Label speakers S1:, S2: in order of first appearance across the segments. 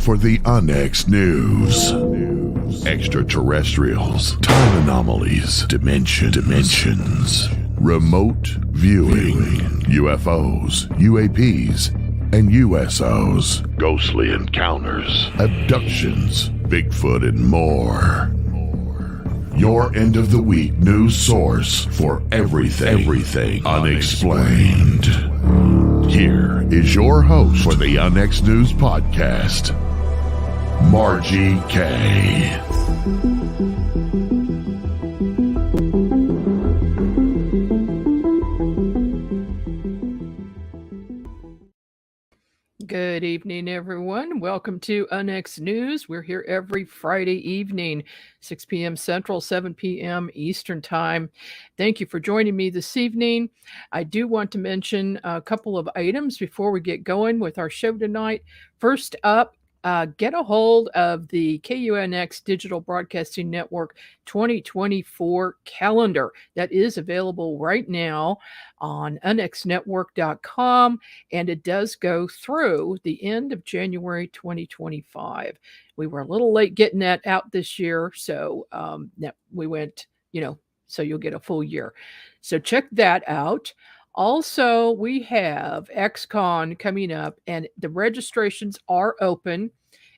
S1: for the UNX News. Extraterrestrials, time anomalies, dimensions, remote viewing, UFOs, UAPs, and USOs, ghostly encounters, abductions, Bigfoot, and more. Your end of the week news source for everything unexplained. Here is your host for the UNX News Podcast, Margie K.
S2: Good evening, everyone. Welcome to UNX News. We're here every Friday evening, 6 p.m. Central, 7 p.m. Eastern Time. Thank you for joining me this evening. I do want to mention a couple of items before we get going with our show tonight. First up, get a hold of the KUNX Digital Broadcasting Network 2024 calendar that is available right now on unxnetwork.com, and it does go through the end of January 2025. We were a little late getting that out this year, so we went, so you'll get a full year. So check that out. Also, we have XCon coming up, and the registrations are open.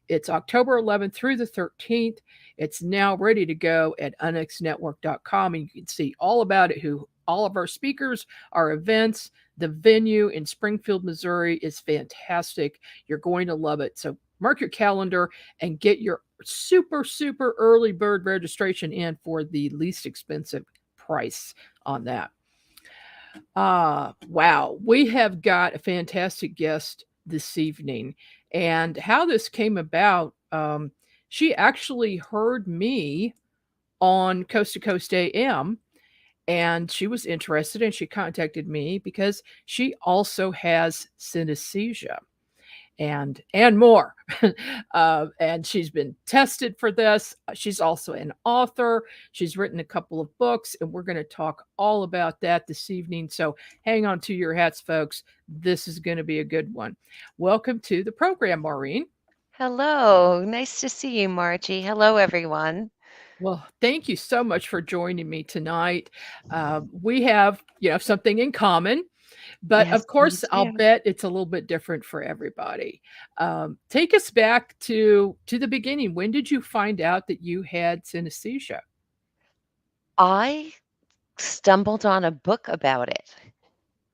S2: It's October 11th through the 13th. It's now ready to go at unxnetwork.com, and you can see all about it, who all of our speakers, our events. The venue in Springfield, Missouri is fantastic. You're going to love it. So mark your calendar and get your super, super early bird registration in for the least expensive price on that. Wow. We have got a fantastic guest this evening. And how this came about, she actually heard me on Coast to Coast AM, and she was interested, and she contacted me because she also has synesthesia and more. And she's been tested for this. She's also an author. She's written a couple of books, and we're going to talk all about that this evening. So hang on to your hats, folks. This is going to be a good one. Welcome to the program, Maureen.
S3: Hello. Nice to see you, Margie. Hello, everyone.
S2: Well, thank you so much for joining me tonight. We have, something in common. But
S3: Yes,
S2: of course,
S3: me
S2: I'll
S3: too.
S2: bet it's a little bit different for everybody. Take us back to the beginning. When did you find out that you had synesthesia?
S3: I stumbled on a book about it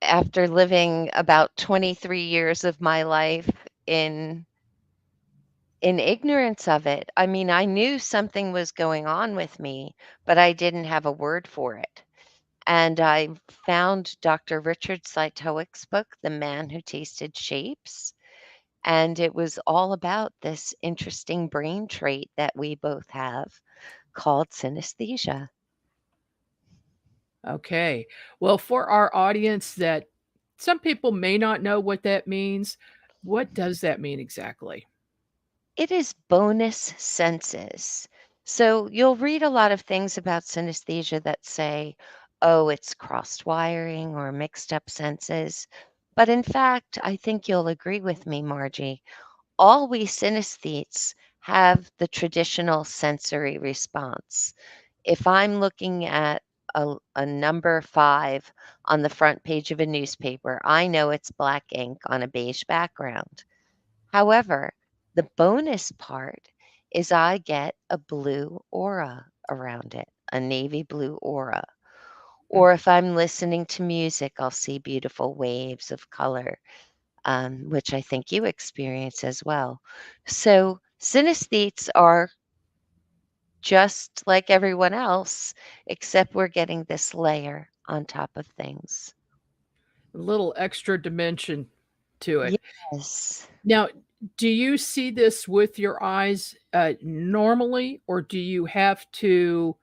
S3: after living about 23 years of my life in ignorance of it. I mean, I knew something was going on with me, but I didn't have a word for it. And I found Dr. Richard Cytowick's book, The Man Who Tasted Shapes. And it was all about this interesting brain trait that we both have called synesthesia.
S2: Okay. Well, for our audience that some people may not know what that means, what does that mean exactly?
S3: It is bonus senses. So you'll read a lot of things about synesthesia that say, oh, it's crossed wiring or mixed up senses. But in fact, I think you'll agree with me, Margie. All we synesthetes have the traditional sensory response. If I'm looking at a number 5 on the front page of a newspaper, I know it's black ink on a beige background. However, the bonus part is I get a blue aura around it, a navy blue aura. Or if I'm listening to music, I'll see beautiful waves of color, which I think you experience as well. So synesthetes are just like everyone else, except we're getting this layer on top of things.
S2: A little extra dimension to it.
S3: Yes.
S2: Now, do you see this with your eyes normally, or do you have to,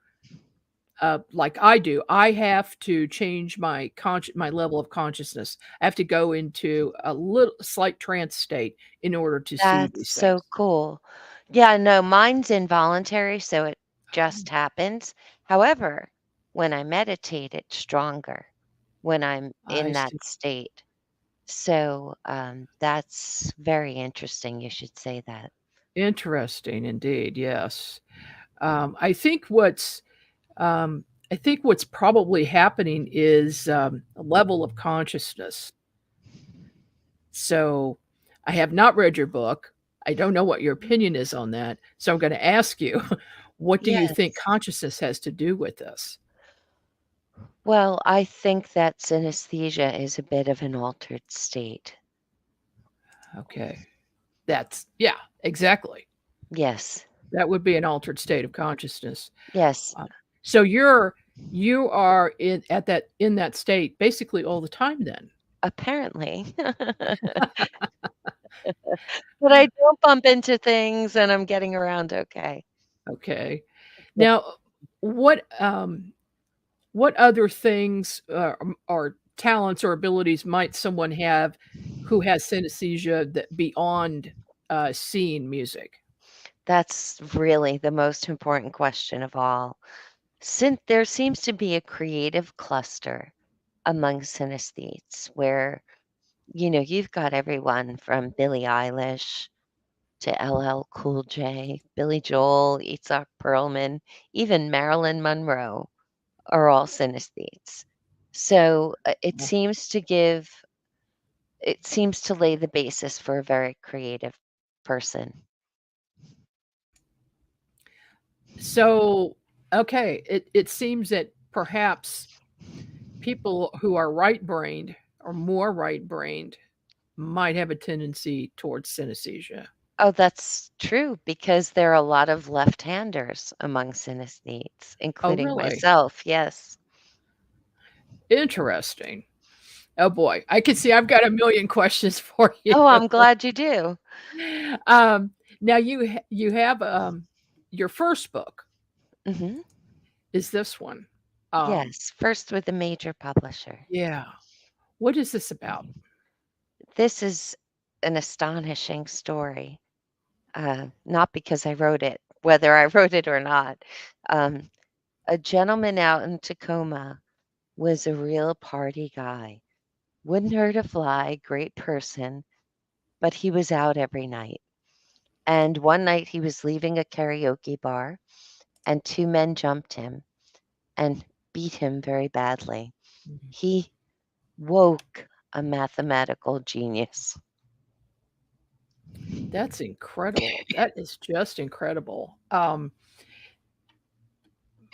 S2: like I do? I have to change my level of consciousness. I have to go into a little slight trance state in order to see
S3: That's
S2: these
S3: so
S2: things.
S3: cool. Yeah, no, mine's involuntary, so it just happens. However, when I meditate, it's stronger when I'm in
S2: I see.
S3: that state. So that's very interesting. You should say that.
S2: Interesting indeed. Yes. I think what's probably happening is a level of consciousness. So I have not read your book. I don't know what your opinion is on that. So I'm going to ask you, what do you think
S3: Yes.
S2: consciousness has to do with this?
S3: Well, I think that synesthesia is a bit of an altered state.
S2: Okay. Yeah, exactly.
S3: Yes.
S2: That would be an altered state of consciousness.
S3: Yes.
S2: Uh, so you are in that state basically all the time then.
S3: Apparently. But I don't bump into things and I'm getting around okay.
S2: Okay. Now, what what other things or talents or abilities might someone have who has synesthesia that beyond seeing music?
S3: That's really the most important question of all. Since there seems to be a creative cluster among synesthetes where, you've got everyone from Billie Eilish to LL Cool J, Billy Joel, Itzhak Perlman, even Marilyn Monroe are all synesthetes. So it seems to lay the basis for a very creative person.
S2: So, okay, it seems that perhaps people who are right-brained or more right-brained might have a tendency towards synesthesia.
S3: Oh, that's true because there are a lot of left-handers among synesthetes,
S2: Oh,
S3: including
S2: really?
S3: myself. Yes.
S2: Interesting. Oh boy, I can see I've got a million questions for you.
S3: Oh, I'm glad you do.
S2: Um, now you have your first book
S3: Hmm.
S2: is this one. Um,
S3: Yes, first with a major publisher.
S2: yeah. What is this about?
S3: This is an astonishing story. Not because I wrote it, whether I wrote it or not. Um, a gentleman out in Tacoma was a real party guy. Wouldn't hurt a fly, great person, but he was out every night. And one night he was leaving a karaoke bar, and two men jumped him and beat him very badly.
S2: Mhm.
S3: He woke a mathematical genius.
S2: That's incredible. That is just incredible.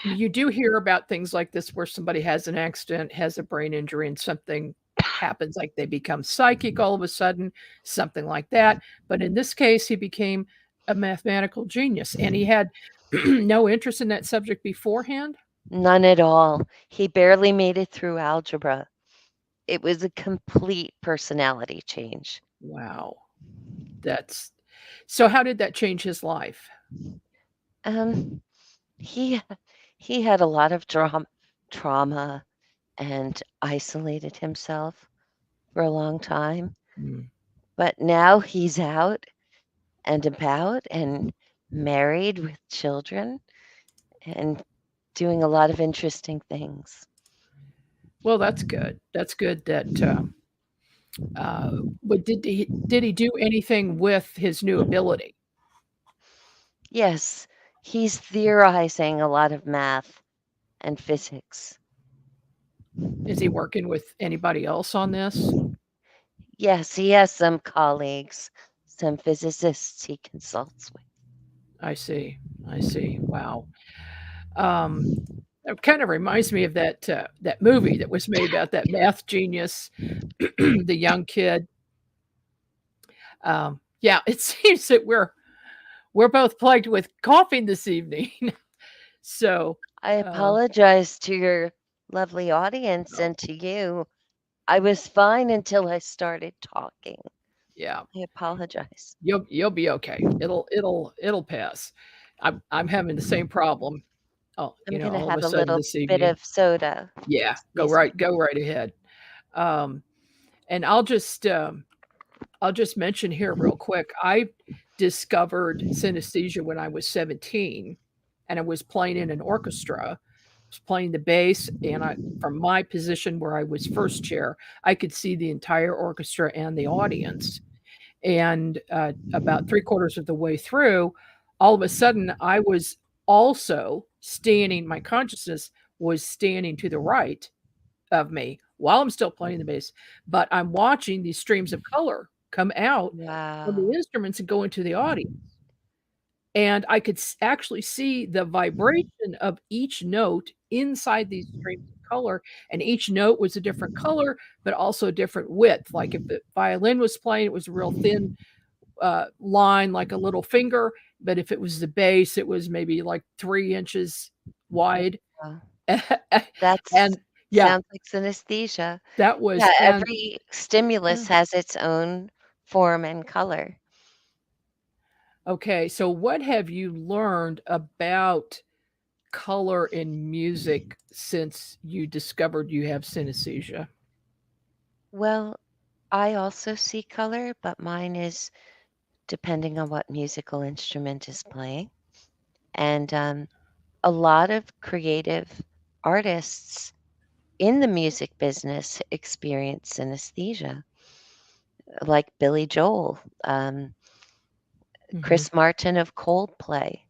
S2: You do hear about things like this where somebody has an accident, has a brain injury, and something happens, like they become psychic all of a sudden, something like that. But in this case, he became a mathematical genius, and he had no interest in that subject beforehand.
S3: None at all. He barely made it through algebra. It was a complete personality change.
S2: Wow. That's so how did that change his life?
S3: Um, he he had a lot of trauma and isolated himself for a long time.
S2: Mm.
S3: But now he's out and about and married with children and doing a lot of interesting things.
S2: Well, that's good. That's good that, but did he do anything with his new ability?
S3: Yes, he's theorizing a lot of math and physics.
S2: Is he working with anybody else on this?
S3: Yes, he has some colleagues, some physicists he consults with.
S2: I see. I see. Wow. Um, it kind of reminds me of that movie that was made about that math genius, the young kid. Yeah, it seems that we're both plagued with coughing this evening. So,
S3: I
S2: um,
S3: apologize to your lovely audience
S2: oh,
S3: and to you. I was fine until I started talking.
S2: yeah,
S3: I apologize.
S2: you'll be okay. It'll pass. I'm having the same problem. Oh,
S3: I'm going to
S2: all of
S3: have
S2: a
S3: a
S2: sudden
S3: little
S2: this
S3: bit
S2: evening.
S3: of soda.
S2: Yeah,
S3: Excuse me.
S2: go right ahead. Um, and I'll just mention here real quick. I discovered synesthesia when I was 17, and I was playing in an orchestra. I was playing the bass, and from my position where I was first chair, I could see the entire orchestra and the audience. And about three-quarters of the way through, all of a sudden, I was also standing, my consciousness was standing to the right of me while I'm still playing the bass, but I'm watching these streams of color come out from the
S3: Wow.
S2: instruments and go into the audience. And I could actually see the vibration of each note inside these streams of color, and each note was a different color, but also a different width. Like if the violin was playing, it was a real thin line, like a little finger, but if it was the bass, it was maybe like 3 inches wide.
S3: Wow. That's
S2: And yeah,
S3: sounds like synesthesia.
S2: that was
S3: Yeah,
S2: fan.
S3: every
S2: Yeah.
S3: stimulus has its own form and color.
S2: Okay, so what have you learned about color in music since you discovered you have synesthesia?
S3: Well, I also see color, but mine is depending on what musical instrument is playing. And a lot of creative artists in the music business experience synesthesia, like Billy Joel,
S2: Mhm.
S3: Chris Martin of Coldplay,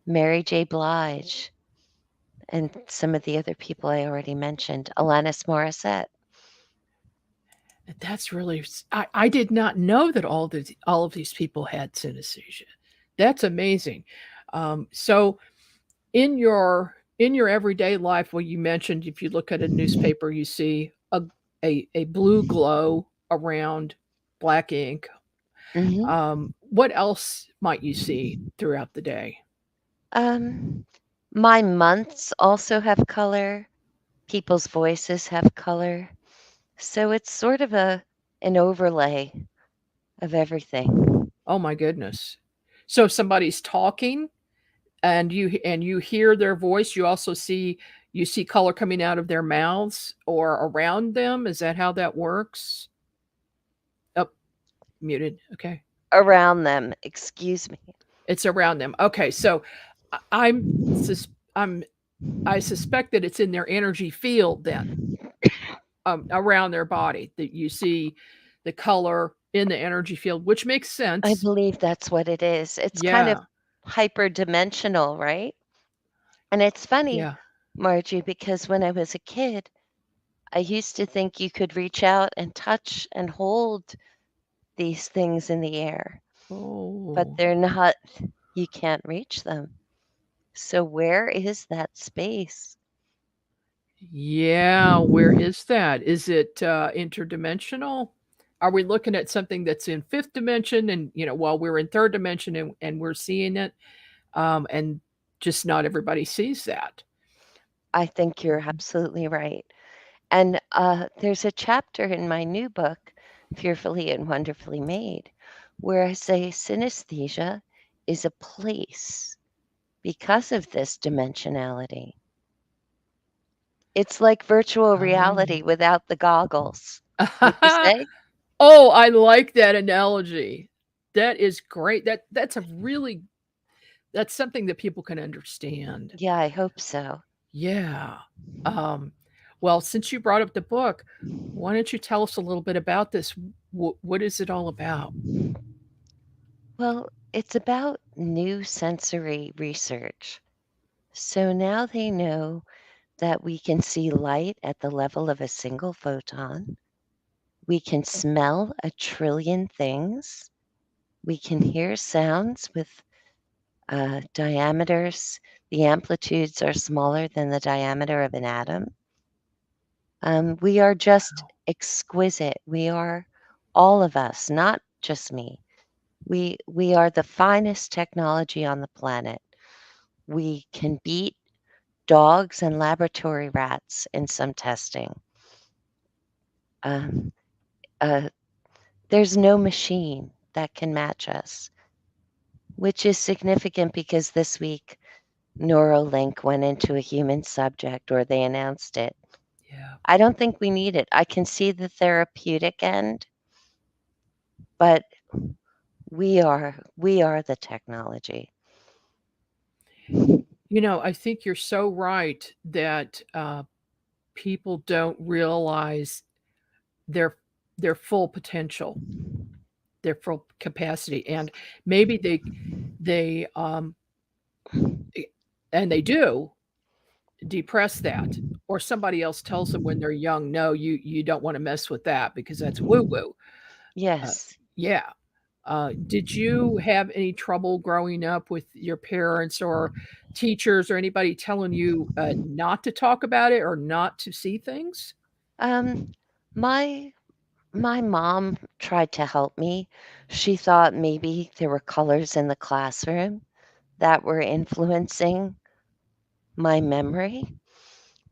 S3: Mary J. Blige, and some of the other people I already mentioned, Alanis Morissette.
S2: That's really I did not know that all of these people had synesthesia. That's amazing. So in your everyday life, well, you mentioned if you look at a newspaper, you see a blue glow around black ink.
S3: Mhm.
S2: What else might you see throughout the day?
S3: Um, my months also have color. People's voices have color. So it's sort of an overlay of everything.
S2: Oh my goodness. So if somebody's talking and you hear their voice, you see color coming out of their mouths or around them. Is that how that works? Oh, muted. Okay.
S3: Around them, excuse me.
S2: It's around them. Okay. So I- I'm sus- I'm I suspect that it's in their energy field then, around their body that you see the color in the energy field, which makes
S3: I
S2: sense.
S3: believe that's what it is. It's kind of
S2: Yeah.
S3: hyperdimensional, right? And it's funny,
S2: Yeah.
S3: Margie, because when I was a kid, I used to think you could reach out and touch and hold these things in the air, but
S2: Oh.
S3: they're not, you can't reach them. So where is that space?
S2: Yeah, where is that? Is it interdimensional? Are we looking at something that's in fifth dimension and while we're in third dimension and we're seeing it, and just not everybody sees that?
S3: I think you're
S2: Mhm.
S3: absolutely right. And there's a chapter in my new book, Fearfully and Wonderfully Made, where I say synesthesia is a place because of this dimensionality. It's like virtual
S2: Oh.
S3: reality without the goggles. Would you say?
S2: Oh, I like that analogy. That is great. That's something that people can understand.
S3: Yeah, I hope so.
S2: Yeah. Um, well, since you brought up the book, why don't you tell us a little bit about this? What is it all about?
S3: Well, it's about new sensory research. So now they know that we can see light at the level of a single photon. We can smell a trillion things. We can hear sounds with diameters. The amplitudes are smaller than the diameter of an atom. We are just exquisite. We are all of us, not just me. We are the finest technology on the planet. We can beat dogs and laboratory rats in some testing. Um, uh, there's no machine that can match us, which is significant because this week Neuralink went into a human subject, or they announced it.
S2: Yeah.
S3: I don't think we need it. I can see the therapeutic end, but we are the technology.
S2: I think you're so right that people don't realize their their full potential. their full capacity, and maybe they and they do depress that, or somebody else tells them when they're young, no, you don't want to mess with that because that's woo woo. Uh,
S3: Yes.
S2: yeah. Did you have any trouble growing up with your parents or teachers or anybody telling you not to talk about it or not to see things?
S3: Um, my my mom tried to help me. She thought maybe there were colors in the classroom that were influencing my memory,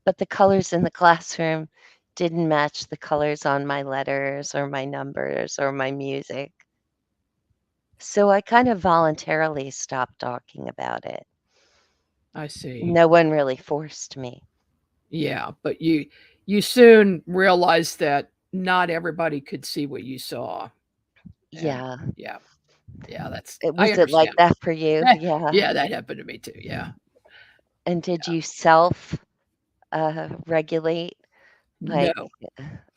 S3: but the colors in the classroom didn't match the colors on my letters or my numbers or my music. So I kind of voluntarily stopped talking about it.
S2: I see.
S3: No one really forced me.
S2: Yeah, but you soon realized that not everybody could see what you saw. And
S3: Yeah.
S2: yeah, yeah, I
S3: Was it like
S2: understand.
S3: that for you? Yeah.
S2: Yeah, that happened to me too. Yeah.
S3: And did you self regulate?
S2: No.
S3: Like,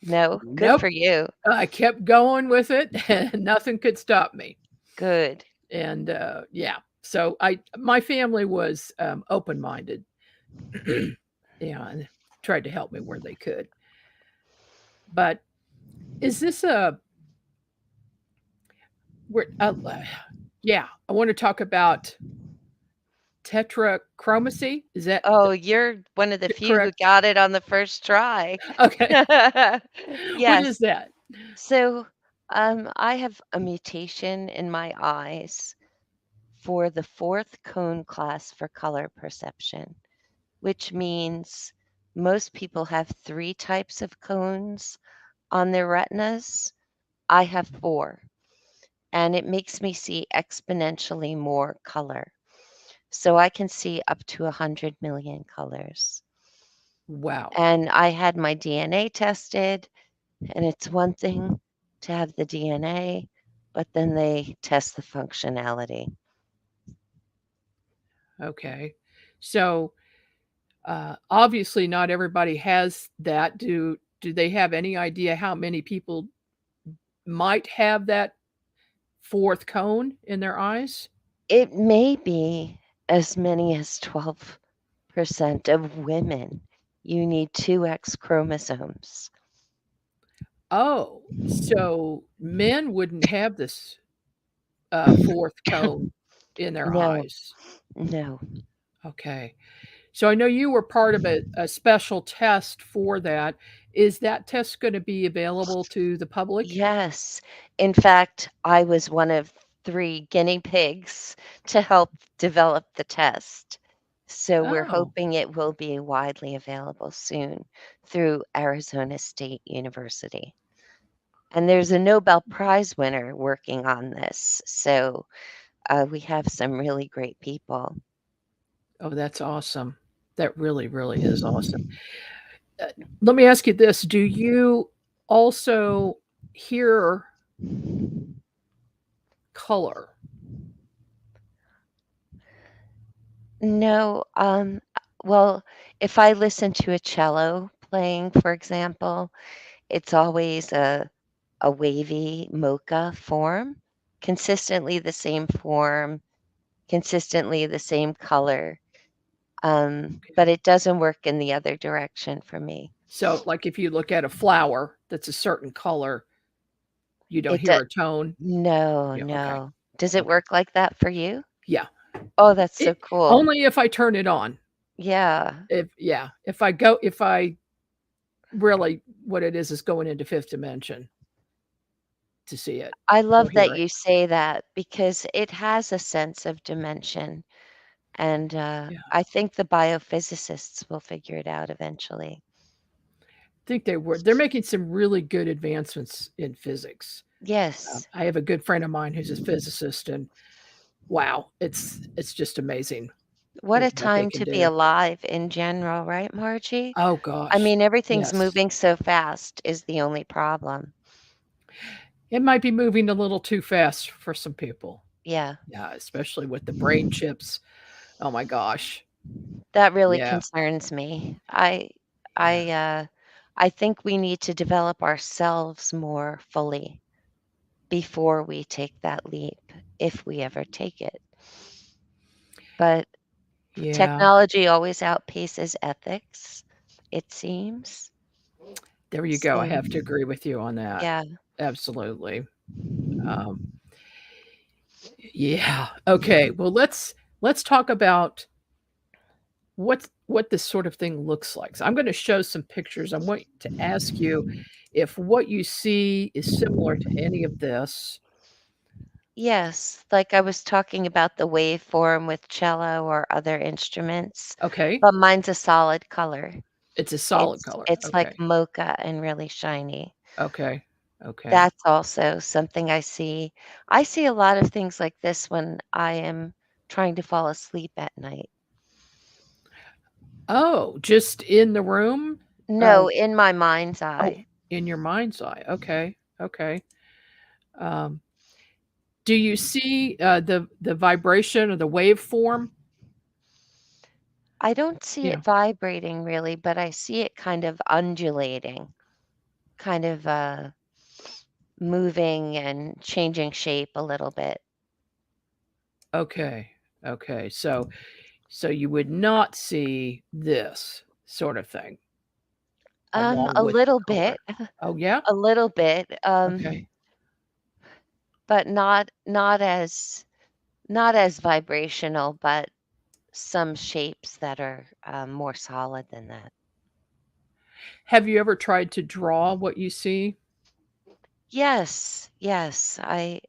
S3: no, good
S2: Nope.
S3: for you.
S2: I kept going with it and nothing could stop me.
S3: Good.
S2: And yeah, so my family was open-minded. Yeah, and tried to help me where they could. But is this a we're yeah, I want to talk about tetrachromacy. Is that
S3: Oh, you're one of the few who
S2: correct?
S3: got it on the first try.
S2: Okay. What
S3: Yes.
S2: is that?
S3: So, I have a mutation in my eyes for the fourth cone class for color perception, which means most people have three types of cones on their retinas. I have four, and it makes me see exponentially more color. So I can see up to 100 million colors.
S2: Wow.
S3: And I had my DNA tested, and it's one thing to have the DNA, but then they test the functionality.
S2: Okay. So obviously not everybody has that. Do they have any idea how many people might have that fourth cone in their eyes?
S3: It may be as many as 12% of women. You need two X chromosomes.
S2: Oh, so men wouldn't have this fourth cone in their
S3: No,
S2: eyes.
S3: no.
S2: Okay. So I know you were part of a special test for that. Is that test going to be available to the public?
S3: Yes. In fact, I was one of three guinea pigs to help develop the test. So we're
S2: Oh,
S3: hoping it will be widely available soon through Arizona State University. And there's a Nobel Prize winner working on this. So we have some really great people.
S2: oh, that's awesome. That really, really is awesome. Uh, Let me ask you this: do you also hear color?
S3: No, well, if I listen to a cello playing, for example, it's always a wavy mocha form, consistently the same form, consistently the same color. But it doesn't work in the other direction for me.
S2: So, like if you look at a flower that's a certain color, you don't
S3: It
S2: hear
S3: does.
S2: a tone.
S3: No,
S2: Yeah, okay.
S3: no. Does it
S2: Okay.
S3: work like that for you?
S2: Yeah.
S3: Oh, that's so
S2: It
S3: cool.
S2: only if I turn it on.
S3: Yeah.
S2: If yeah, if I really what it is going into fifth dimension to see it
S3: I
S2: or
S3: love that
S2: hear it.
S3: you say that because it has a sense of dimension. And
S2: Yeah.
S3: I think the biophysicists will figure it out eventually.
S2: I think they were. They're making some really good advancements in physics.
S3: Yes.
S2: I have a good friend of mine who's a physicist, and wow, it's just amazing
S3: What a
S2: what they
S3: time
S2: can
S3: to be
S2: do.
S3: alive in general, right, Margie?
S2: Oh
S3: I
S2: gosh,
S3: mean, everything's
S2: yes.
S3: moving so fast is the only problem.
S2: It might be moving a little too fast for some people.
S3: Yeah,
S2: Yeah, especially with the brain chips. Oh my gosh.
S3: that really
S2: Yeah,
S3: concerns me.
S2: yeah.
S3: I, uh, I think we need to develop ourselves more fully. before we take that leap, if we ever take it. But
S2: Yeah.
S3: technology always outpaces ethics, it seems.
S2: There you go. I
S3: So,
S2: have to agree with you on that.
S3: yeah.
S2: Absolutely. Yeah. Okay. Well, let's talk about what this sort of thing looks like. So I'm going to show some pictures. I want to ask you if what you see is similar to any of this.
S3: Yes, like I was talking about the waveform with cello or other instruments,
S2: Okay.
S3: but mine's a solid color.
S2: It's a solid
S3: It's
S2: color.
S3: it's like
S2: Okay.
S3: mocha and really shiny.
S2: Okay. Okay.
S3: That's also something I see. I see a lot of things like this when I am trying to fall asleep at night.
S2: Oh, just in the room?
S3: No, in my mind's
S2: Oh,
S3: eye.
S2: in your mind's eye. Okay. Okay. Um, do you see the vibration or the waveform?
S3: I don't see
S2: Yeah.
S3: it vibrating really, but I see it kind of undulating, kind of moving and changing shape a little bit.
S2: Okay. Okay. So you would not see this sort of thing along
S3: A
S2: with the
S3: little
S2: color.
S3: bit,
S2: Oh, yeah?
S3: a little bit,
S2: Okay.
S3: but not as vibrational, but some shapes that are more solid than that.
S2: Have you ever tried to draw what you see?
S3: Yes, yes, I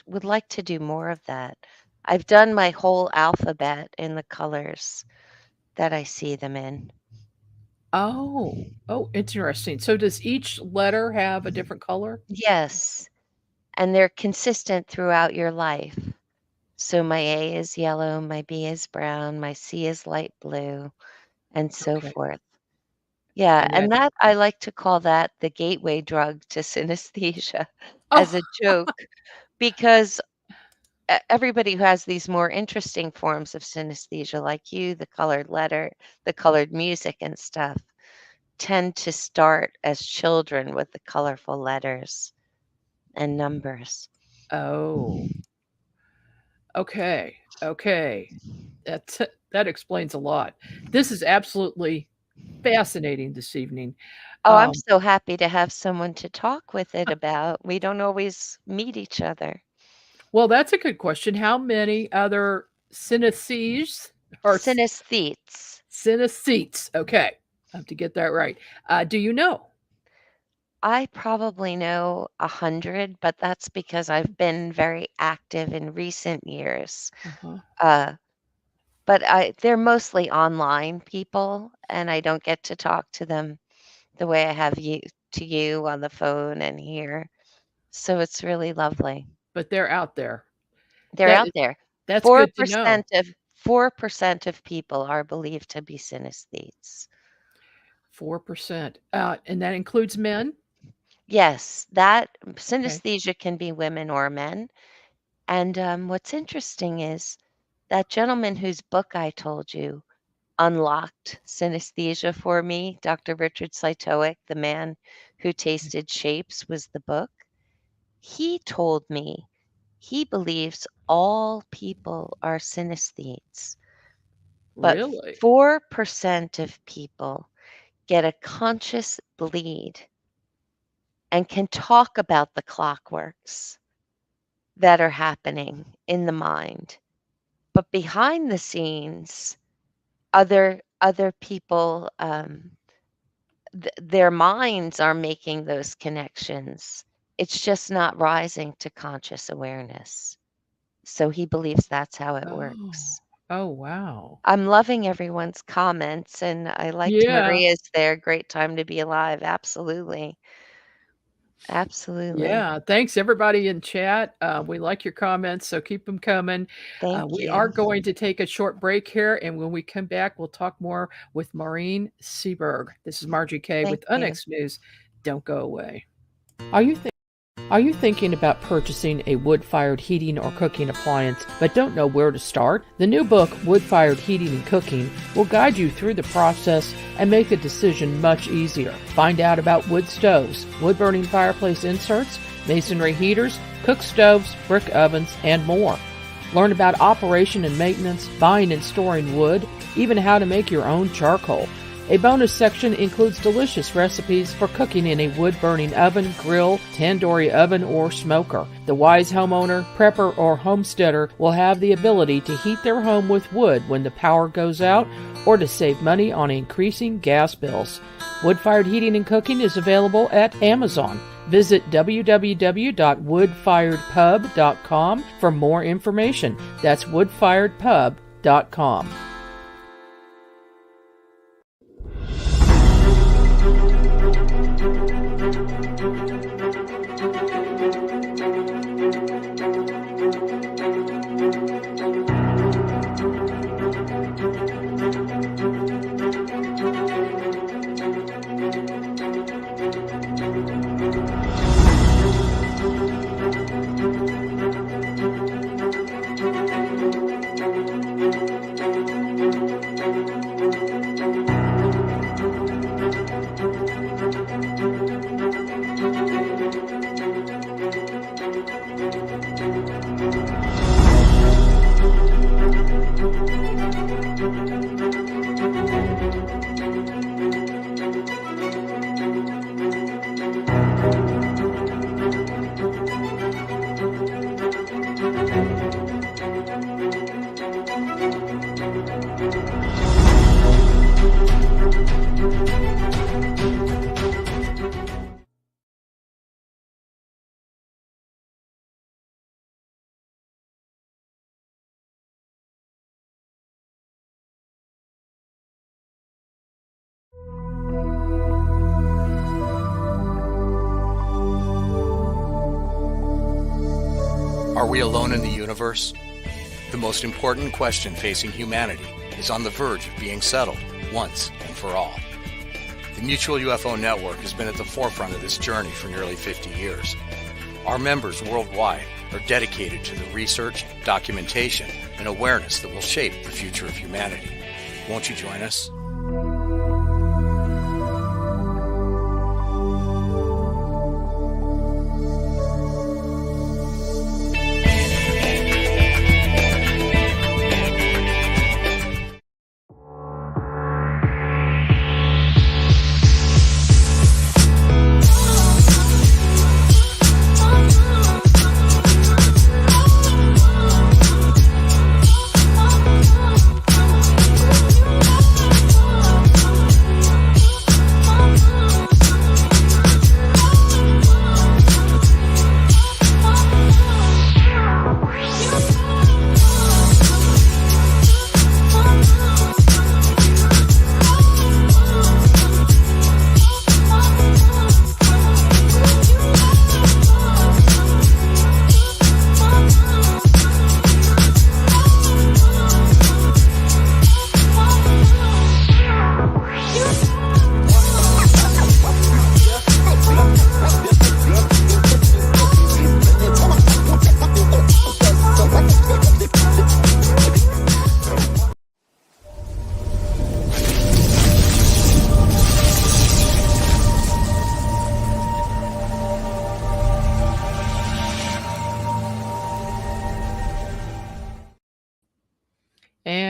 S3: would like to do more of that. I've done my whole alphabet in the colors that I see them in.
S2: Oh. Oh, interesting. So does each letter have a different color?
S3: Yes, and they're consistent throughout your life. So my A is yellow, my B is brown, my C is light blue, and so
S2: Okay.
S3: forth. Yeah,
S2: And that
S3: and that I like to call that the gateway drug to synesthesia as
S2: Oh,
S3: a joke because everybody who has these more interesting forms of synesthesia, like you, the colored letter, the colored music and stuff, tend to start as children with the colorful letters and numbers.
S2: oh. Okay. Okay. That's that explains a lot. This is absolutely fascinating this evening.
S3: Oh, I'm
S2: Um,
S3: so happy to have someone to talk with it about. We don't always meet each other.
S2: well, that's a good question. How many other synestheses or
S3: Synesthetes.
S2: synesthetes? Okay. I have to get that right. Do you know?
S3: I probably know 100, but that's because I've been very active in recent years.
S2: Uh-huh.
S3: But they're mostly online people, and I don't get to talk to them the way I have you on the phone and here. So it's really lovely.
S2: But they're out there.
S3: They're
S2: That
S3: out there.
S2: that's good to know.
S3: 4% of people are believed to be synesthetes.
S2: 4%. And that includes men?
S3: Yes, that
S2: Okay.
S3: synesthesia can be women or men. And what's interesting is that gentleman whose book I told you unlocked synesthesia for me, Dr. Richard Cytowic, the man who tasted shapes, was the book. He told me he believes all people are synesthetes, but
S2: Really?
S3: 4% of people get a conscious bleed and can talk about the clockworks that are happening in the mind. But behind the scenes, other people, their minds are making those connections. It's just not rising to conscious awareness. So he believes that's how it
S2: Oh.
S3: works.
S2: Oh, wow.
S3: I'm loving everyone's comments, and I liked
S2: Yeah.
S3: Maria's there. Great time to be alive. Absolutely. Absolutely.
S2: Yeah, thanks everybody in chat. We like your comments, so keep them coming.
S3: Thank
S2: We
S3: you.
S2: are going to take a short break here, and when we come back, we'll talk more with Maureen Seaburg. This is Margie Kay
S3: Thank
S2: with
S3: you.
S2: Unnext News. Don't go away. Are you thinking about purchasing a wood-fired heating or cooking appliance but don't know where to start? The new book, Wood-Fired Heating and Cooking, will guide you through the process and make the decision much easier. Find out about wood stoves, wood-burning fireplace inserts, masonry heaters, cook stoves, brick ovens, and more. Learn about operation and maintenance, buying and storing wood, even how to make your own charcoal. A bonus section includes delicious recipes for cooking in a wood-burning oven, grill, tandoori oven, or smoker. The wise homeowner, prepper, or homesteader will have the ability to heat their home with wood when the power goes out or to save money on increasing gas bills. Wood-fired heating and cooking is available at Amazon. Visit www.woodfiredpub.com for more information. That's woodfiredpub.com.
S4: Are we alone in the universe? The most important question facing humanity is on the verge of being settled once and for all. The Mutual UFO Network has been at the forefront of this journey for nearly 50 years. Our members worldwide are dedicated to the research, documentation, and awareness that will shape the future of humanity. Won't you join us?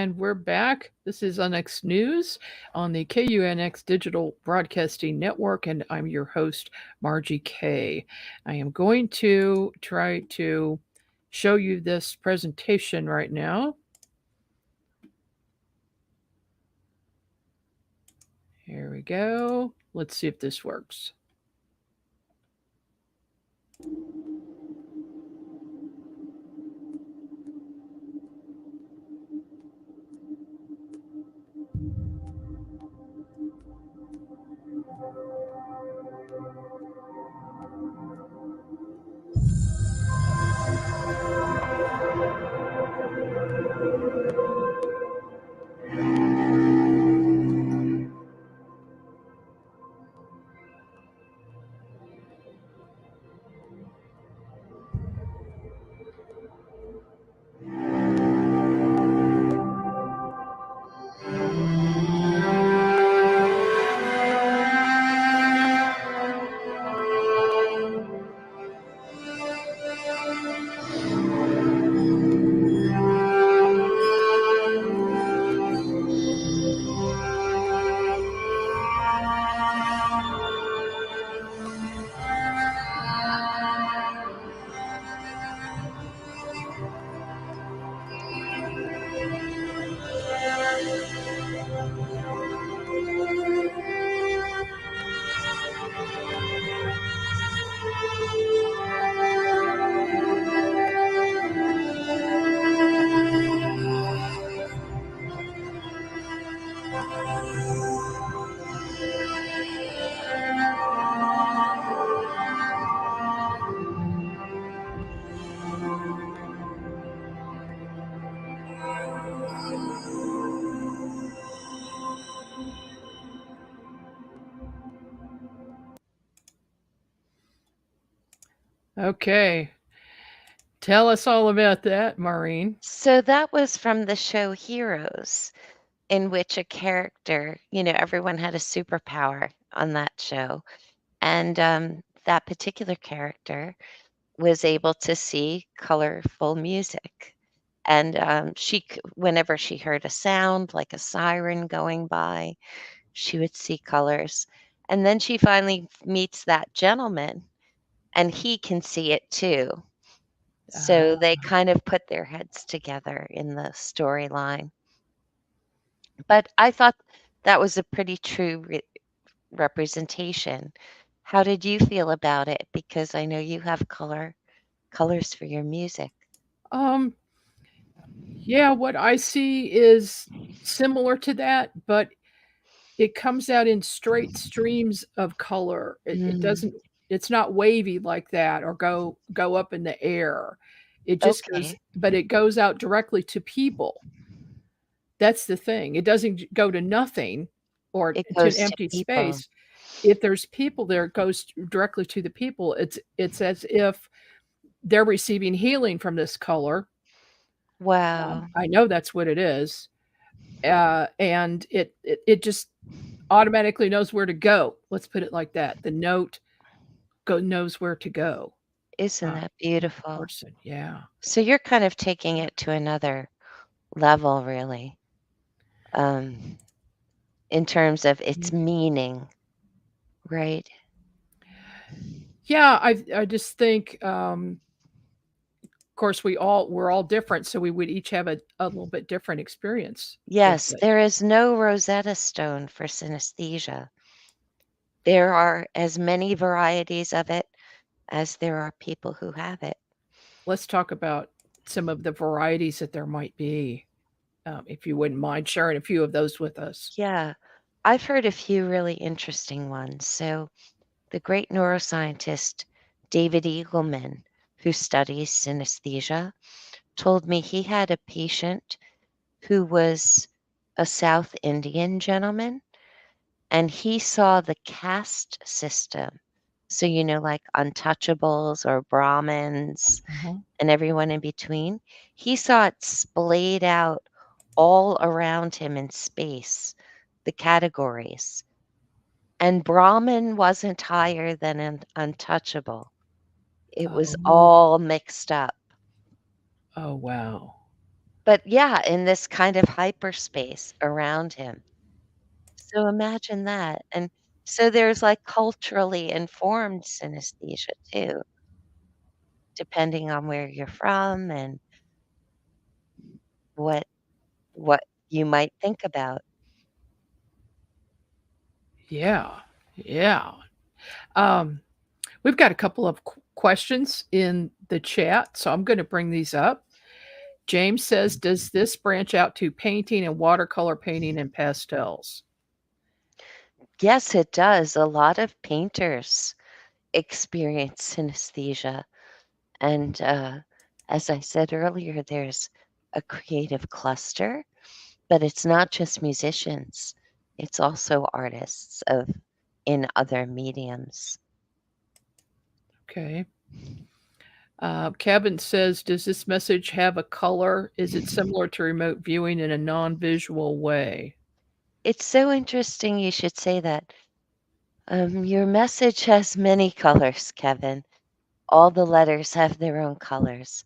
S2: And we're back. This is UNX News on the KUNX Digital Broadcasting Network, and I'm your host, Margie K. I am going to try to show you this presentation right now. Here we go. Let's see if this works. Okay. Tell us all about that, Maureen.
S3: So that was from the show Heroes, in which a character, everyone had a superpower on that show. And that particular character was able to see colorful music. And whenever she heard a sound like a siren going by, she would see colors. And then she finally meets that gentleman, and he can see it too.
S2: Ah,
S3: So they kind of put their heads together in the storyline. But I thought that was a pretty true representation. How did you feel about it? Because I know you have colors for your music.
S2: um, yeah, what I see is similar to that, but it comes out in straight streams of color. It
S3: Mm,
S2: doesn't. It's not wavy like that or go up in the air. It just goes,
S3: okay.
S2: but it goes out directly to people. That's the thing. It doesn't go to nothing or
S3: It
S2: to an
S3: goes to
S2: empty
S3: people.
S2: space. If there's people there, it goes directly to the people. It's as if they're receiving healing from this color.
S3: Wow.
S2: I know that's what it is, and it just automatically knows where to go. Let's put it like that. The note knows where to go.
S3: Isn't
S2: Uh,
S3: that
S2: to the
S3: beautiful?
S2: person, yeah.
S3: So you're kind of taking it to another level, really, um, in terms of its meaning, right?
S2: Yeah, I just think, of course, we're all different, so we would each have a little bit different experience with
S3: Yes,
S2: it.
S3: there is no Rosetta Stone for synesthesia. There are as many varieties of it as there are people who have it.
S2: Let's talk about some of the varieties that there might be, if you wouldn't mind sharing a few of those with us.
S3: Yeah, I've heard a few really interesting ones. So, the great neuroscientist David Eagleman, who studies synesthesia, told me he had a patient who was a South Indian gentleman, and he saw the caste system. So, like untouchables or Brahmins
S2: Uh-huh.
S3: and everyone in between. He saw it splayed out all around him in space, the categories. And Brahmin wasn't higher than an untouchable. It was
S2: Oh,
S3: all mixed up.
S2: oh, wow.
S3: But yeah, in this kind of hyperspace around him. So imagine that. And so there's like culturally informed synesthesia too, depending on where you're from and what what you might think about.
S2: Yeah, yeah. Um, we've got a couple of questions in the chat, so I'm going to bring these up. James says, "Does this branch out to painting and watercolor painting and pastels?"
S3: Yes, it does. A lot of painters experience synesthesia. And as I said earlier, there's a creative cluster, but it's not just musicians, it's also artists in other mediums.
S2: Okay. Kevin says, "Does this message have a color? Is it similar to remote viewing in a non-visual way?"
S3: It's so interesting you should say that. Your message has many colors, Kevin. All the letters have their own colors.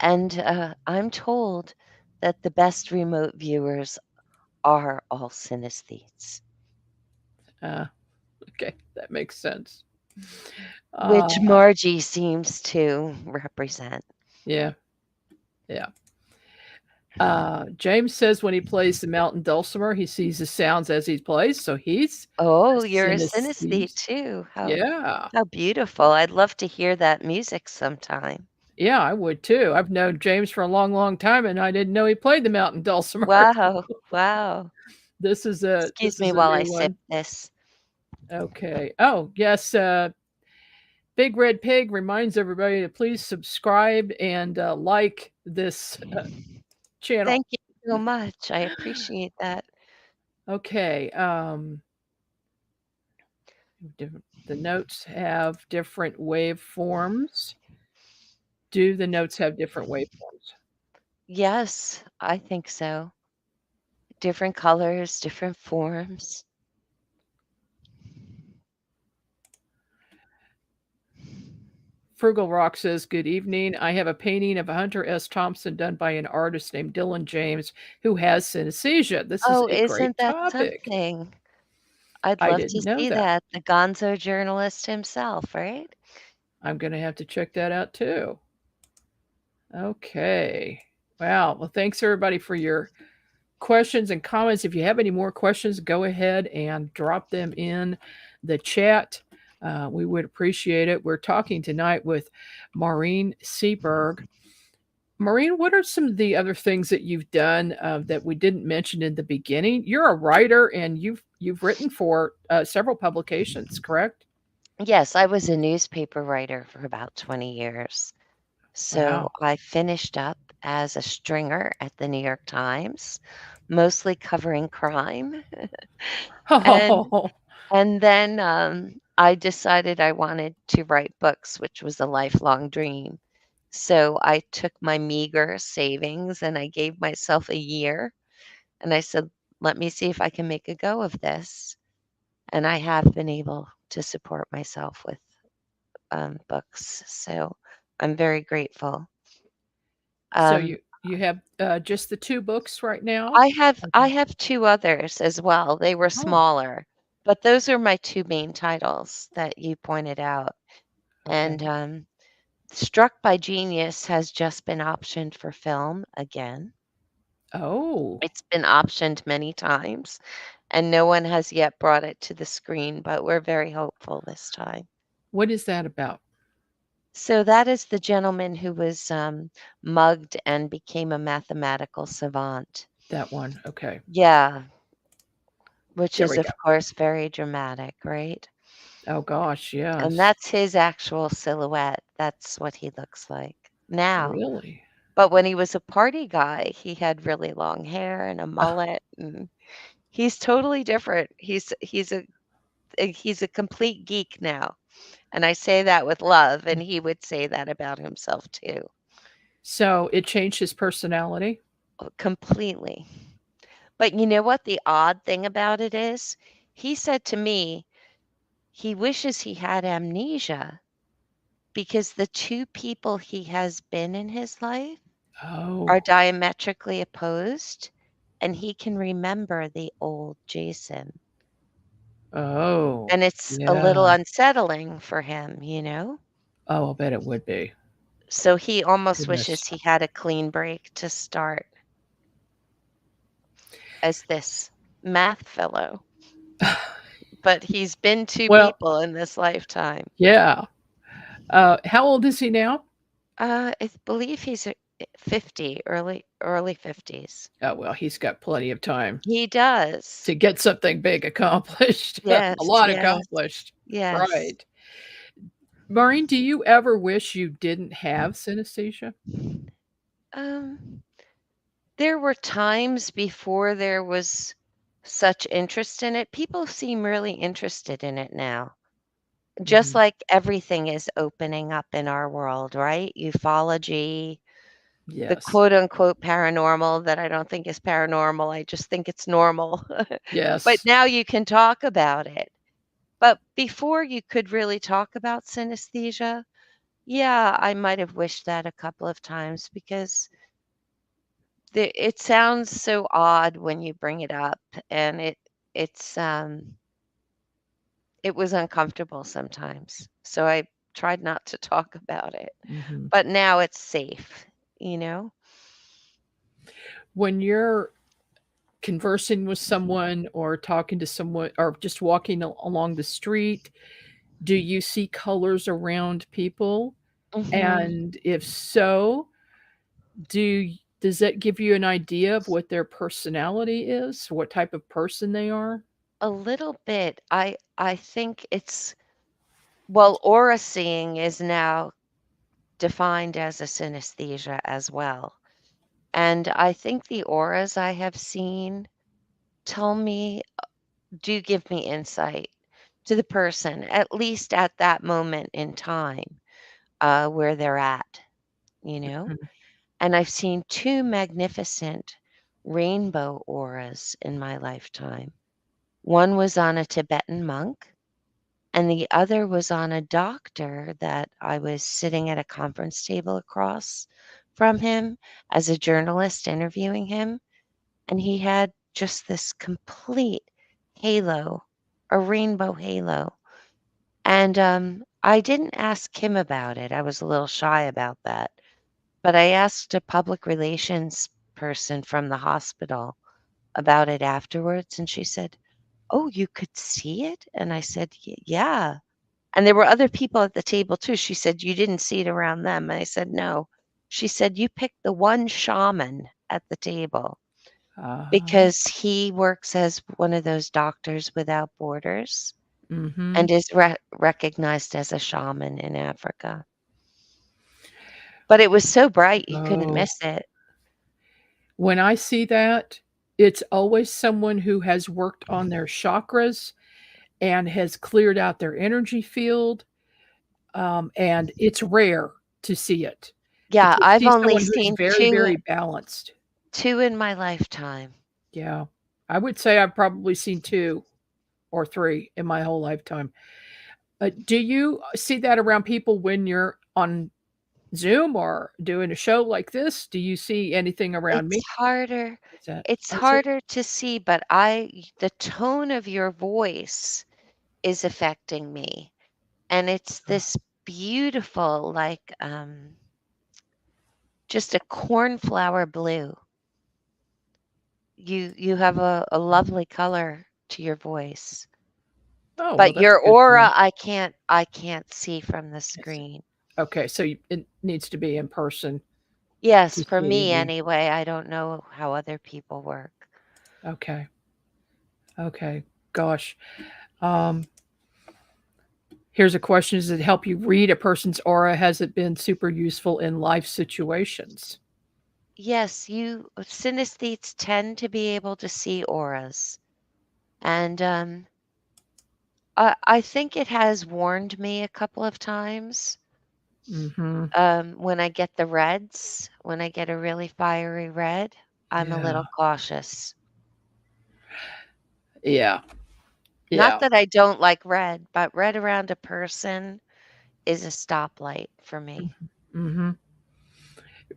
S3: And I'm told that the best remote viewers are all synesthetes,
S2: Uh, okay, that makes sense.
S3: which
S2: Uh,
S3: Margie seems to represent.
S2: yeah, yeah. James says when he plays the mountain dulcimer, he sees the sounds as he plays, so he's a
S3: Oh, you're a synesthete
S2: synesthete.
S3: too.
S2: Yeah,
S3: How beautiful. I'd love to hear that music sometime.
S2: yeah, I would too. I've known James for a long, long time, and I didn't know he played the mountain dulcimer.
S3: Wow. Wow.
S2: This
S3: Excuse me
S2: is a
S3: while I
S2: new
S3: sip
S2: one.
S3: this.
S2: Okay. Oh, yes. Big Red Pig reminds everybody to please subscribe and like this channel.
S3: Thank you so much. I appreciate that.
S2: Okay. The notes have different waveforms. Do the notes have different waveforms?
S3: Yes, I think so. Different colors, different forms.
S2: Frugal Rock says, "Good evening. I have a painting of Hunter S. Thompson done by an artist named Dylan James who has synesthesia." This is
S3: Oh,
S2: a great
S3: isn't that
S2: topic.
S3: something? I'd
S2: I
S3: love to
S2: didn't know
S3: see
S2: that.
S3: that. The gonzo journalist himself, right?
S2: I'm going to have to check that out too. Okay. Wow. Well, thanks everybody for your questions and comments. If you have any more questions, go ahead and drop them in the chat. We would appreciate it. We're talking tonight with Maureen Seaburg. Maureen, what are some of the other things that you've done that we didn't mention in the beginning? You're a writer and you've written for several publications, correct?
S3: Yes, I was a newspaper writer for about 20 years. So
S2: Wow.
S3: I finished up as a stringer at the New York Times, mostly covering crime. And
S2: Oh,
S3: and then I decided I wanted to write books, which was a lifelong dream. So I took my meager savings and I gave myself a year and I said, let me see if I can make a go of this. And I have been able to support myself with books. So I'm very grateful.
S2: so
S3: Um,
S2: you have just the two books right now?
S3: I
S2: Okay.
S3: have two others as well. They were
S2: Oh,
S3: smaller, but those are my two main titles that you pointed out. And
S2: okay.
S3: Struck by Genius has just been optioned for film again.
S2: Oh,
S3: It's been optioned many times, and no one has yet brought it to the screen, but we're very hopeful this time.
S2: what is that about?
S3: So that is the gentleman who was mugged and became a mathematical savant.
S2: That one. Okay.
S3: Yeah, which
S2: There
S3: is,
S2: we
S3: of
S2: go.
S3: course, very dramatic, right?
S2: Oh gosh,
S3: And
S2: yes.
S3: that's his actual silhouette. That's what he looks like now.
S2: Really?
S3: But when he was a party guy, he had really long hair and a mullet, and he's totally different. He's a complete geek now. And I say that with love, and he would say that about himself too.
S2: So it changed his personality?
S3: Completely. But you know what the odd thing about it is? He said to me he wishes he had amnesia because the two people he has been in his life are
S2: Oh.
S3: diametrically opposed, and he can remember the old Jason.
S2: Oh.
S3: And it's a little
S2: Yeah.
S3: unsettling for him, you know?
S2: Oh, I'll bet it would be.
S3: So he almost
S2: Goodness.
S3: wishes he had a clean break to start as this math fellow. But he's been two
S2: Well,
S3: people in this lifetime.
S2: yeah. How old is he now?
S3: I believe he's 50, early 50s.
S2: Oh, well, he's got plenty of time
S3: He does.
S2: to get something big accomplished, a
S3: Yes,
S2: lot
S3: yes,
S2: accomplished.
S3: yes.
S2: Right. Maureen, do you ever wish you didn't have synesthesia?
S3: Um, there were times before there was such interest in it. People seem really interested in it now. Just
S2: Mhm.
S3: like everything is opening up in our world, right? Ufology, the
S2: Yes.
S3: quote unquote paranormal that I don't think is paranormal. I just think it's normal. But
S2: Yes.
S3: now you can talk about it. But before you could really talk about synesthesia, yeah, I might have wished that a couple of times because it sounds so odd when you bring it up, and it's it was uncomfortable sometimes. So I tried not to talk about it.
S2: Mhm.
S3: But now it's safe, you know?
S2: When you're conversing with someone or talking to someone or just walking along the street, do you see colors around people?
S3: Mhm.
S2: And if so, does that give you an idea of what their personality is? What type of person they are?
S3: A little bit. I think it's well, aura seeing is now defined as a synesthesia as well. And I think the auras I have seen tell me do give me insight to the person, at least at that moment in time, where they're at. Mhm.
S2: Mhm.
S3: And I've seen 2 magnificent rainbow auras in my lifetime. One was on a Tibetan monk, and the other was on a doctor that I was sitting at a conference table across from him as a journalist interviewing him, and he had just this complete halo, a rainbow halo. And, I didn't ask him about it, I was a little shy about that, but I asked a public relations person from the hospital about it afterwards, and she said, "Oh, you could see it?" And I said, Yeah." And there were other people at the table too. She said, "You didn't see it around them." And I said, "No." She said, "You picked the one shaman at the table
S2: Uh-huh.
S3: because he works as one of those doctors without borders
S2: Mhm.
S3: and is recognized as a shaman in Africa." But it was so bright, you couldn't
S2: Oh,
S3: miss it.
S2: when I see that, it's always someone who has worked on their chakras and has cleared out their energy field, and it's rare to see it.
S3: Yeah,
S2: To
S3: I've
S2: see
S3: only
S2: someone who's
S3: seen
S2: very,
S3: 2
S2: very balanced.
S3: 2 in my lifetime.
S2: Yeah. I would say I've probably seen 2 or 3 in my whole lifetime. Do you see that around people when you're on Zoom or doing a show like this? Do you see anything around
S3: It's
S2: me?
S3: harder
S2: Is that
S3: it's
S2: also
S3: harder to see, but the tone of your voice is affecting me, and it's this beautiful, like, just a cornflower blue. You have a lovely color to your voice,
S2: Oh, well,
S3: but
S2: that's
S3: your
S2: good to know.
S3: aura, I can't see from the
S2: Yes.
S3: screen.
S2: Okay, so it needs to be in person
S3: Yes,
S2: to
S3: for
S2: see
S3: me
S2: you.
S3: anyway, I don't know how other people work.
S2: Okay. Okay. Gosh. Um, Here's a question. Does it help you read a person's aura? Has it been super useful in life situations?
S3: Yes, you synesthetes tend to be able to see auras, and, I think it has warned me a couple of times,
S2: Mm-hmm.
S3: when I get the reds, when I get a really fiery red, I'm a
S2: Yeah.
S3: little cautious.
S2: Yeah.
S3: Not
S2: Yeah.
S3: that I don't like red, but red around a person is a stoplight for me.
S2: Mm-hmm.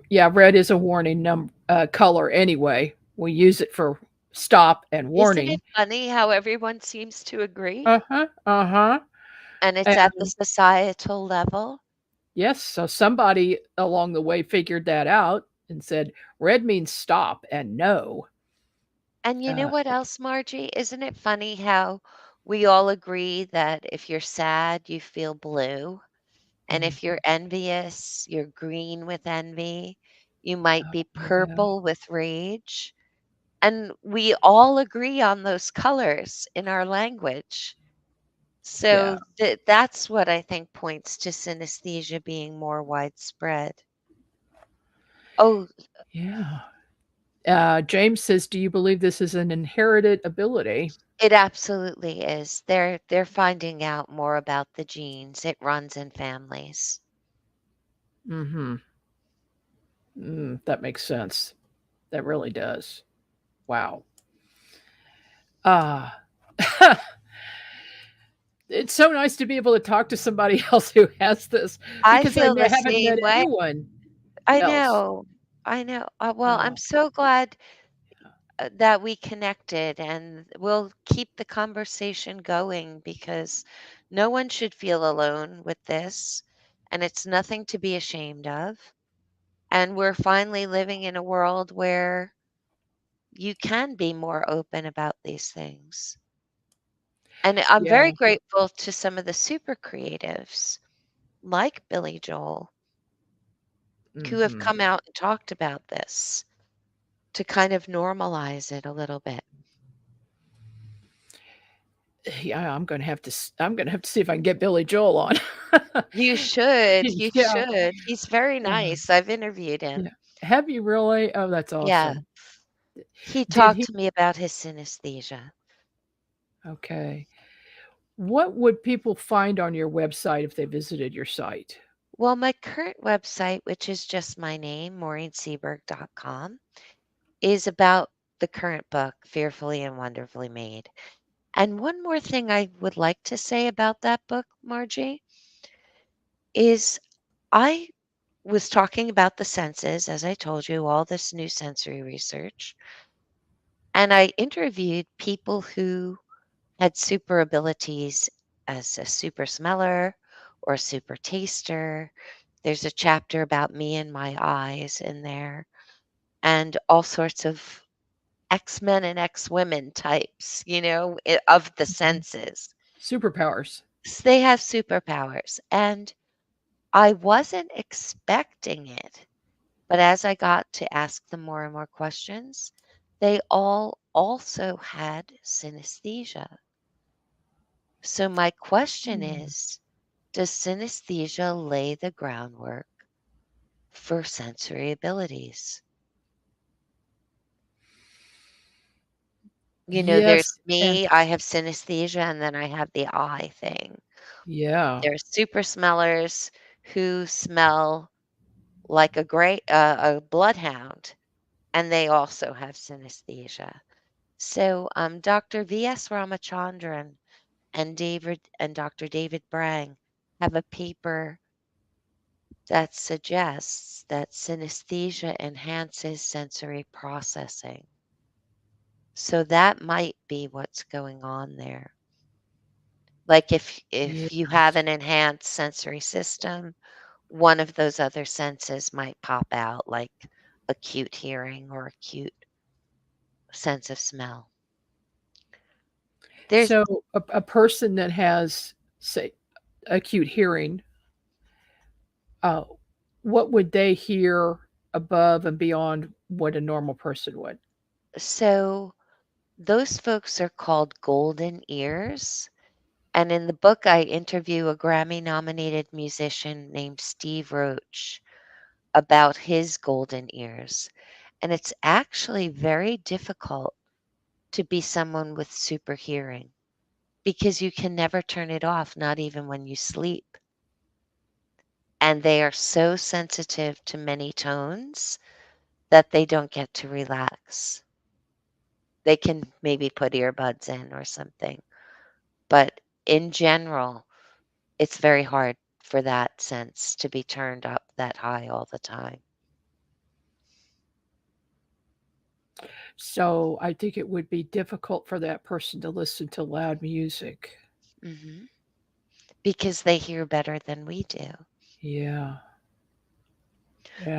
S2: Yeah. Red is a warning color anyway. We use it for stop and
S3: Isn't it
S2: warning.
S3: funny how everyone seems to agree?
S2: Uh-huh. Uh-huh.
S3: And it's at the
S2: And
S3: societal level.
S2: yes, so somebody along the way figured that out and said red means stop and no.
S3: And you know
S2: Uh,
S3: what else, Margie? Isn't it funny how we all agree that if you're sad, you feel blue? And
S2: mm,
S3: if you're envious, you're green with envy. You might be
S2: yeah.
S3: purple with rage. And we all agree on those colors in our language.
S2: Yeah.
S3: So that's what I think points to synesthesia being more widespread. Oh,
S2: Yeah. James says, "Do you believe this is an inherited ability?"
S3: it absolutely is. They're finding out more about the genes. It runs in families.
S2: Mhm. That makes sense. That really does. Wow. Ah. It's so nice to be able to talk to somebody else who has this
S3: I
S2: because I
S3: feel the
S2: haven't
S3: same
S2: met
S3: way.
S2: anyone
S3: I
S2: else.
S3: know. I know. Well,
S2: Uh,
S3: I'm so glad that we connected, and we'll keep the conversation going because no one should feel alone with this, and it's nothing to be ashamed of. And we're finally living in a world where you can be more open about these things. And I'm very
S2: yeah.
S3: grateful to some of the super creatives like Billy Joel who have
S2: Mhm.
S3: come out and talked about this to kind of normalize it a little bit.
S2: Yeah, I'm gonna have to see if I can get Billy Joel on.
S3: You should, you
S2: Yeah.
S3: should. He's very
S2: Uh,
S3: nice. I've interviewed
S2: yeah.
S3: him.
S2: Have you really? Oh, that's
S3: Yeah,
S2: awesome.
S3: he
S2: Did
S3: talked
S2: he?
S3: to me about his synesthesia.
S2: Okay. What would people find on your website if they visited your site?
S3: Well, my current website, which is just my name, MaureenSeaburg.com, is about the current book, Fearfully and Wonderfully Made. And one more thing I would like to say about that book, Margie, is I was talking about the senses, as I told you, all this new sensory research. And I interviewed people who had super abilities as a super smeller or a super taster. There's a chapter about me and my eyes in there, and all sorts of X-men and X-women types, of the
S2: Mhm.
S3: senses.
S2: Superpowers.
S3: They have superpowers. And I wasn't expecting it. But as I got to ask them more and more questions, they all also had synesthesia. So my question
S2: Hmm.
S3: is, does synesthesia lay the groundwork for sensory abilities? There's
S2: Yes, and
S3: me, I have synesthesia, and then I have the eye thing.
S2: yeah.
S3: There's super smellers who smell like a bloodhound, and they also have synesthesia. So, Dr. V.S. Ramachandran and Dr. David Brang have a paper that suggests that synesthesia enhances sensory processing. So that might be what's going on there. Like if you have
S2: Yes.
S3: an enhanced sensory system, one of those other senses might pop out, like acute hearing or acute sense of smell. There's
S2: So a person that has, say, acute hearing, uh, what would they hear above and beyond what a normal person would?
S3: so those folks are called golden ears. And in the book, I interview a Grammy nominated musician named Steve Roach about his golden ears. And it's actually very difficult to be someone with super hearing because you can never turn it off, not even when you sleep. And they are so sensitive to many tones that they don't get to relax. They can maybe put earbuds in or something. But in general, it's very hard for that sense to be turned up that high all the time.
S2: So I think it would be difficult for that person to listen to loud music.
S3: Mhm. Because they hear better than we do.
S2: Yeah.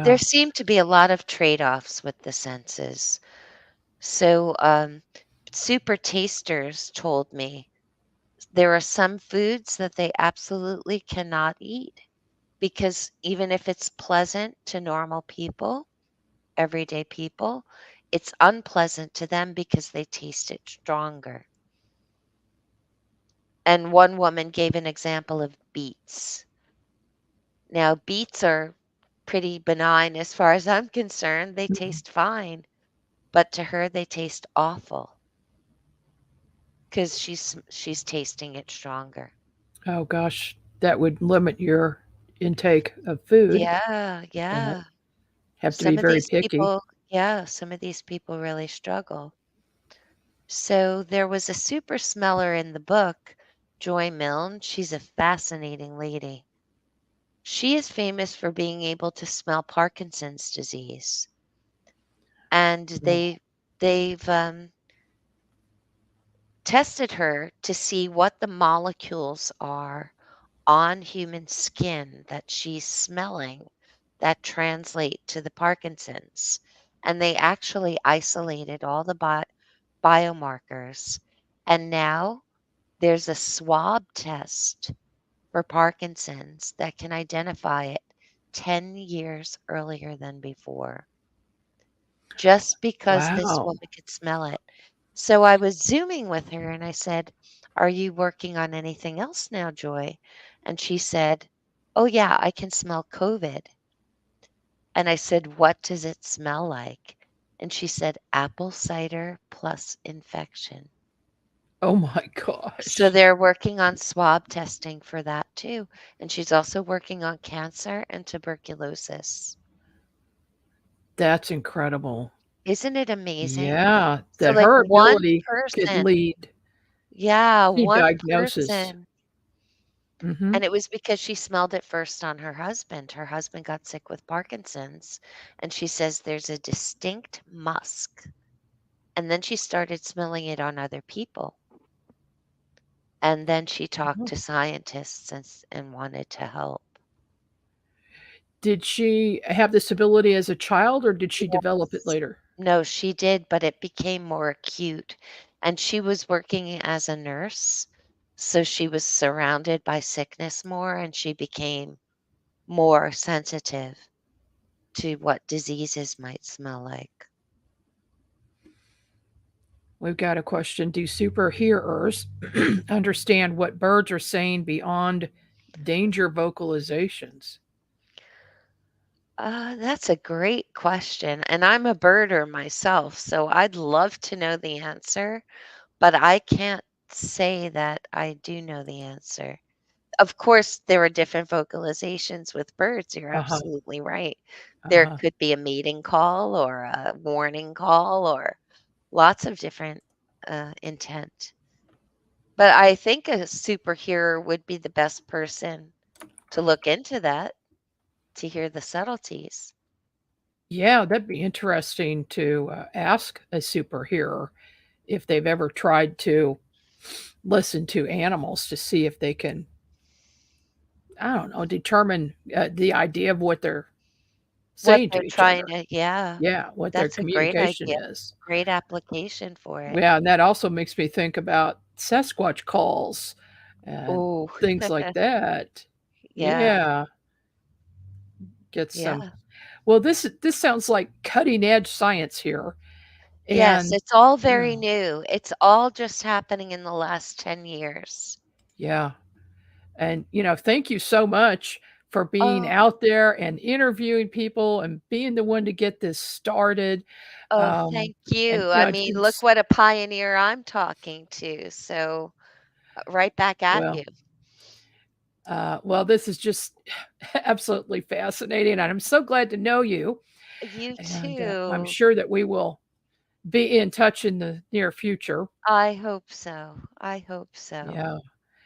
S3: There
S2: Yeah.
S3: seem to be a lot of trade-offs with the senses. So, super tasters told me there are some foods that they absolutely cannot eat because even if it's pleasant to normal people, everyday people, it's unpleasant to them because they taste it stronger. And one woman gave an example of beets. Now, beets are pretty benign as far as I'm concerned. They
S2: Mhm.
S3: taste fine, but to her they taste awful because she's tasting it stronger.
S2: Oh gosh, that would limit your intake of food.
S3: Yeah,
S2: Yeah.
S3: yeah.
S2: Have to be
S3: Some of
S2: very
S3: these
S2: picky.
S3: people, yeah, some of these people really struggle. So there was a super smeller in the book, Joy Milne. She's a fascinating lady. She is famous for being able to smell Parkinson's disease. And
S2: Oh,
S3: they've tested her to see what the molecules are on human skin that she's smelling that translate to the Parkinson's. And they actually isolated all the biomarkers. And now there's a swab test for Parkinson's that can identify it 10 years earlier than before, just because this
S2: wow.
S3: woman could smell it. So I was Zooming with her and I said, "Are you working on anything else now, Joy?" And she said, "Oh, yeah, I can smell COVID." And I said, "What does it smell like?" And she said, "Apple cider plus infection."
S2: Oh my gosh.
S3: So
S2: gosh.
S3: they're working on swab testing for that too. And she's also working on cancer and tuberculosis.
S2: That's incredible.
S3: Isn't it amazing?
S2: Yeah,
S3: So
S2: that
S3: like
S2: her
S3: one
S2: ability could
S3: person,
S2: lead
S3: yeah,
S2: to
S3: one
S2: diagnosis.
S3: person.
S2: Mhm.
S3: And it was because she smelled it first on her husband. Her husband got sick with Parkinson's, and she says there's a distinct musk. And then she started smelling it on other people. And then she talked
S2: Oh.
S3: to scientists and wanted to help.
S2: Did she have this ability as a child, or did she develop it
S3: Yes.
S2: later?
S3: No, she did, but it became more acute. And she was working as a nurse, so she was surrounded by sickness more, and she became more sensitive to what diseases might smell like.
S2: We've got a question. Do superhearers understand what birds are saying beyond danger vocalizations?
S3: That's a great question. And I'm a birder myself, so I'd love to know the answer, but I can't say that I do know the answer. Of course, there are different vocalizations with birds. You're
S2: Uh-huh.
S3: absolutely right. There
S2: Uh-huh.
S3: could be a mating call or a warning call or lots of different intent. But I think a superhero would be the best person to look into that to hear the subtleties.
S2: Yeah, that'd be interesting to ask a superhero if they've ever tried to listen to animals to see if they can, I don't know, determine the idea of what they're
S3: What
S2: saying to
S3: they're
S2: each
S3: trying
S2: other.
S3: to, yeah,
S2: Yeah, what their
S3: that's a great
S2: communication
S3: idea.
S2: is.
S3: Great application for it.
S2: Yeah, and that also makes me think about Sasquatch calls and
S3: Oh,
S2: things like that.
S3: yeah,
S2: Yeah, get some.
S3: yeah.
S2: Well, this sounds like cutting edge science here,
S3: Yes,
S2: and
S3: it's all very
S2: yeah,
S3: new. It's all just happening in the last 10 years.
S2: yeah, and thank you so much for being
S3: Oh,
S2: out there and interviewing people and being the one to get this started.
S3: oh,
S2: Um,
S3: thank
S2: and
S3: you. I mean, look what a pioneer I'm talking to. So, right back at
S2: well,
S3: you.
S2: well, this is just absolutely fascinating, and I'm so glad to know you.
S3: You
S2: And I'm
S3: too.
S2: sure that we will be in touch in the near future.
S3: I hope so. I hope so.
S2: Yeah,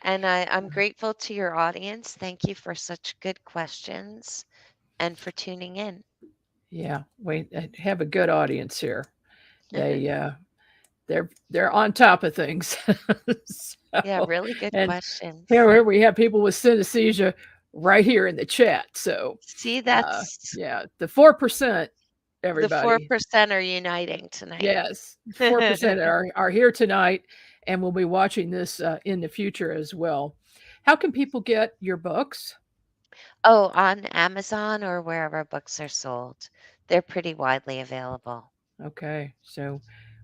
S3: And I'm grateful to your audience. Thank you for such good questions and for tuning in.
S2: yeah. We have a good audience here. They they're on top of things.
S3: Yeah,
S2: So,
S3: really good
S2: and
S3: questions.
S2: here we have people with synesthesia right here in the chat. So,
S3: See, that's
S2: yeah, the 4%,
S3: the
S2: everybody.
S3: 4% are uniting tonight.
S2: Yes, 4% are here tonight, and will be watching this in the future as well. How can people get your books?
S3: Oh, on Amazon or wherever books are sold. They're pretty widely available.
S2: Okay, so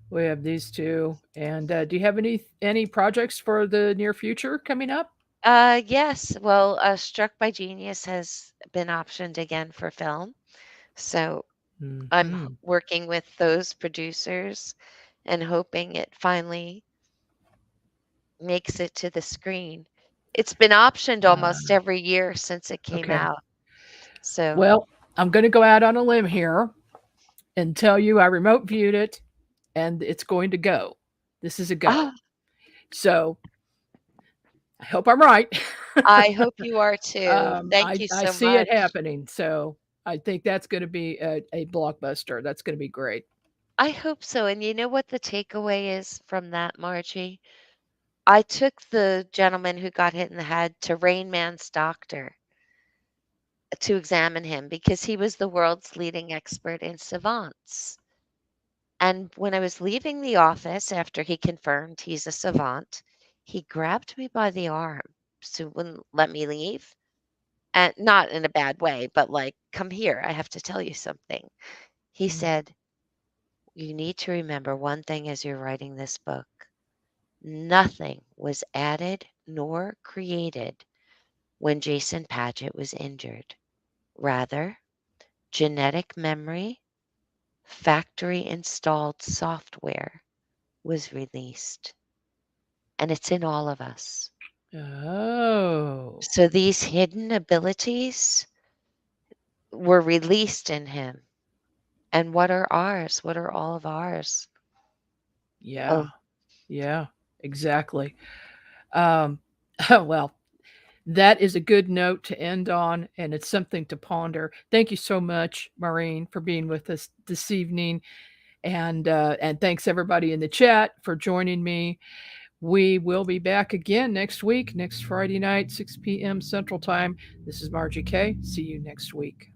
S2: we have these two. And do you have any projects for the near future coming up?
S3: Yes. Well, Struck by Genius has been optioned again for film. So I'm
S2: Hmm.
S3: working with those producers and hoping it finally makes it to the screen. It's been optioned almost
S2: Uh,
S3: every year since it came
S2: okay.
S3: out. So,
S2: Well, I'm going to go out on a limb here and tell you I remote viewed it, and it's going to go. This is a go.
S3: ah,
S2: So I hope I'm right.
S3: I hope you are too. Thank you
S2: I
S3: so
S2: see it
S3: much.
S2: happening. So I think that's going to be a blockbuster. That's going to be great.
S3: I hope so. And you know what the takeaway is from that, Margie? I took the gentleman who got hit in the head to Rain Man's doctor to examine him because he was the world's leading expert in savants. And when I was leaving the office after he confirmed he's a savant, he grabbed me by the arm so wouldn't let me leave. And not in a bad way, but like, come here, I have to tell you something. He
S2: Mm.
S3: said, you need to remember one thing as you're writing this book. Nothing was added nor created when Jason Paget was injured. Rather, genetic memory, factory installed software was released. and it's in all of us.
S2: Oh.
S3: So these hidden abilities were released in him. And what are ours? What are all of ours?
S2: Yeah.
S3: Oh.
S2: Yeah, exactly. Well, that is a good note to end on, and it's something to ponder. Thank you so much, Maureen, for being with us this evening. And thanks everybody in the chat for joining me. We will be back again next week, next Friday night, 6 p.m. Central Time. This is Margie K. See you next week.